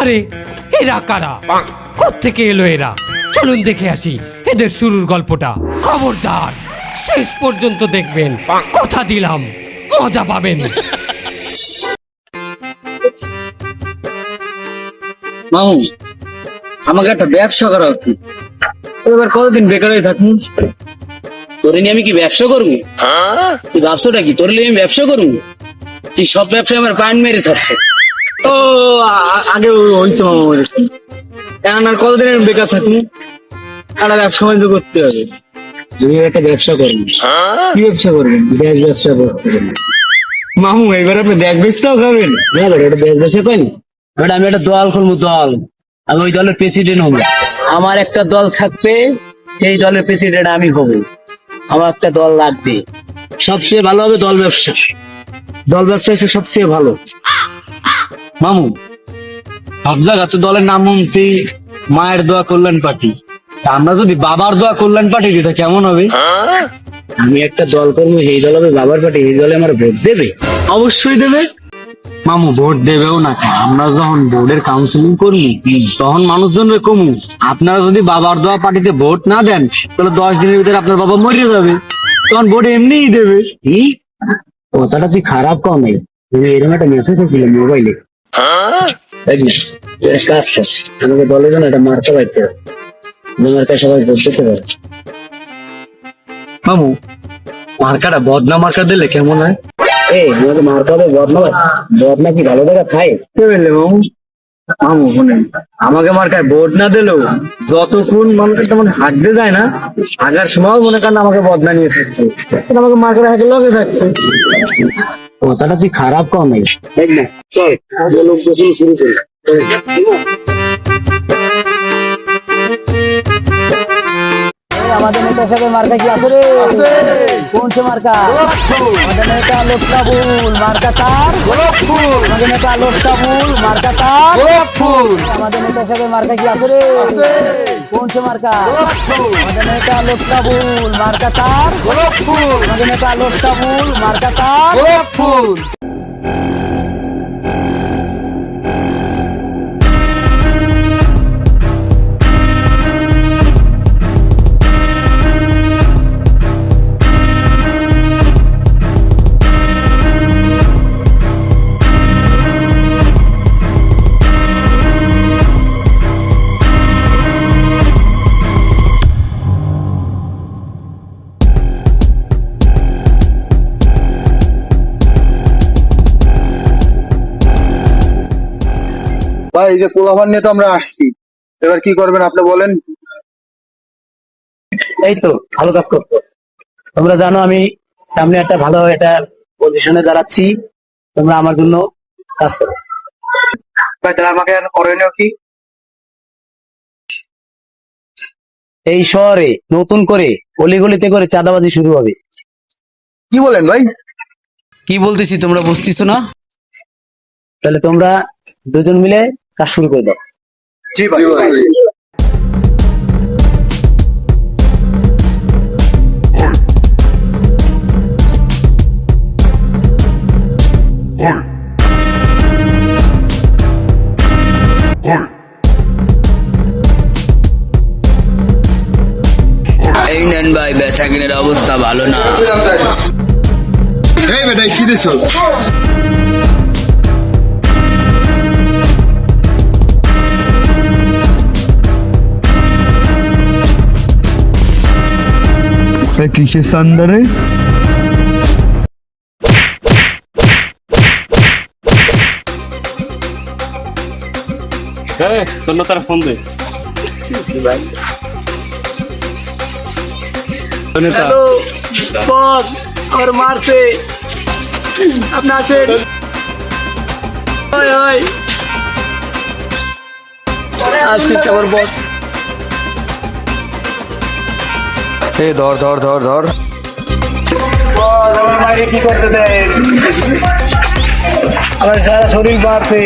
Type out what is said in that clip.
আরে এরা কারা? কোত্থেকে এলো এরা? চলুন দেখে আসি এদের শুরুর গল্পটা। খবরদার শেষ পর্যন্ত দেখবেন, কথা দিলাম মজা পাবেন। মামু, আমাকে একটা ব্যবসা করা উচিত। এবার কতদিন বেকার হয়ে থাকি? তোরে নিয়ে আমি কি ব্যবসা করবো? তুই ভাবছোটা কি তোর নিয়ে আমি ব্যবসা করবো? তুই সব ব্যবসায় আমার পান মেরে ছাড়ছে। ও আগে হইছে মামু, এখন আর কতদিন আমি বেকার থাকি? একটা ব্যবসা বাণিজ্য করতে হবে। তুমি একটা ব্যবসা করবো। কি ব্যবসা করবেন? দেশ ব্যবসা করতে হবে। মামু, এবার আপনি দেশ বেচতেও খাবেন? না এটা দেশ ব্যবসা পাইনি। আমি একটা দল খুলবো, দল। আমি ওই দলের প্রেসিডেন্ট হবো। আমার একটা দল থাকবে, সেই দলের প্রেসিডেন্ট আমি হবো। আমার একটা দল লাগবে। সবচেয়ে ভালো হবে দল ব্যবসা। দল ব্যবসা হচ্ছে সবচেয়ে ভালো। মামু, সব জায়গা তো দলের নাম শুনছি মায়ের দোয়া কল্যাণ পার্টি। আমরা যদি বাবার দোয়া কল্যাণ পার্টি দিতে কেমন হবে? আমি একটা দল করবো, সেই দল হবে বাবার পার্টি। এই দলে আমার ভোট দেবে? অবশ্যই দেবে। মামু, ভোট দেবেও না কেন? আমরা যখন বোর্ডের কাউন্সিলিং করি তখন মানুষজন কমু। আপনারা যদি বাবার দোয়া পার্টিতে ভোট না দেন তাহলে 10 দিনের ভিতরে আপনার বাবা মরে যাবে, তখন ভোট এমনিই দেবে। কি কথাটা তুই খারাপ কম নাই। তুমি এরকম একটা মেসেজ এসেছিল মোবাইলে। কাজ কর, আমাকে দলের জন্য একটা মার্কা বাইতে হবে। মার্কা সবাই ভোট দিতে পারে। মামু, মার্কাটা বদনা মার্কা দিলে কেমন হয়? এই আমাকে মার্কা হবে বদনা। বদনা কি ভালো জায়গা খায়? কে বললে মামু? মামু শুনেন, আমাকে মার্কায় ভোট না দিলেও যতক্ষণ মানুষের তেমন হাঁকতে যায় না, হাঁকার সময় মনে করেন আমাকে বদনা নিয়ে থাকতো, আমাকে মার্কাটা হাঁকে লগে থাকতো। কথাটা তুই খারাপ কম নাই। চল লোক বসে শুরু করি। আমাদের নেতা হিসাবে মার্কা কি আছে রে? কোন সে মার্কা? আমাদের নেতা লোকসাবুল মার্কা তার গোলাপফুল। আমাদের নেতা লোকসাবুল মার্কা তার গোলাপফুল। আমাদের নেতা হিসাবে মার্কা কি আছে রে? কোন সে মার্কা? আমাদের নেতা লোকসাবুল মার্কা তার গোলাপফুল। আমাদের নেতা লোকসাবুল মার্কা তার গোলাপফুল। ভাই, এই যে পোলাপান নিয়ে তো আমরা আসছি, এবার কি করবেন আপনি বলেন। এই তো ভালো কাজ করতো। তোমরা জানো আমি সামনে একটা ভালো একটা পজিশনে দাঁড়াচ্ছি, তোমরা আমার জন্য কাজ করো। ভাই তাহলে আমাকে আর করণীয় কি? এই শহরে নতুন করে অলিগলিতে করে চাঁদাবাজি শুরু হবে। কি বলেন ভাই? কি বলতেছি তোমরা বুঝতেছো না? তাহলে তোমরা দুজন মিলে কাজ শুরু করে দাও। জি ভাই। এই নেন ভাই, বেচা কিনের অবস্থা ভালো না। এই বেটাই কি দিছো? কিসের সান্দারে? তার ফোন দে। আমার মারছে, আপনি আসেন। আজকে আমার বস। এই ধর ধর ধর ধর। আমার মায়ের কি করতে দেন? আমার সারা শরীর বাড়ছে।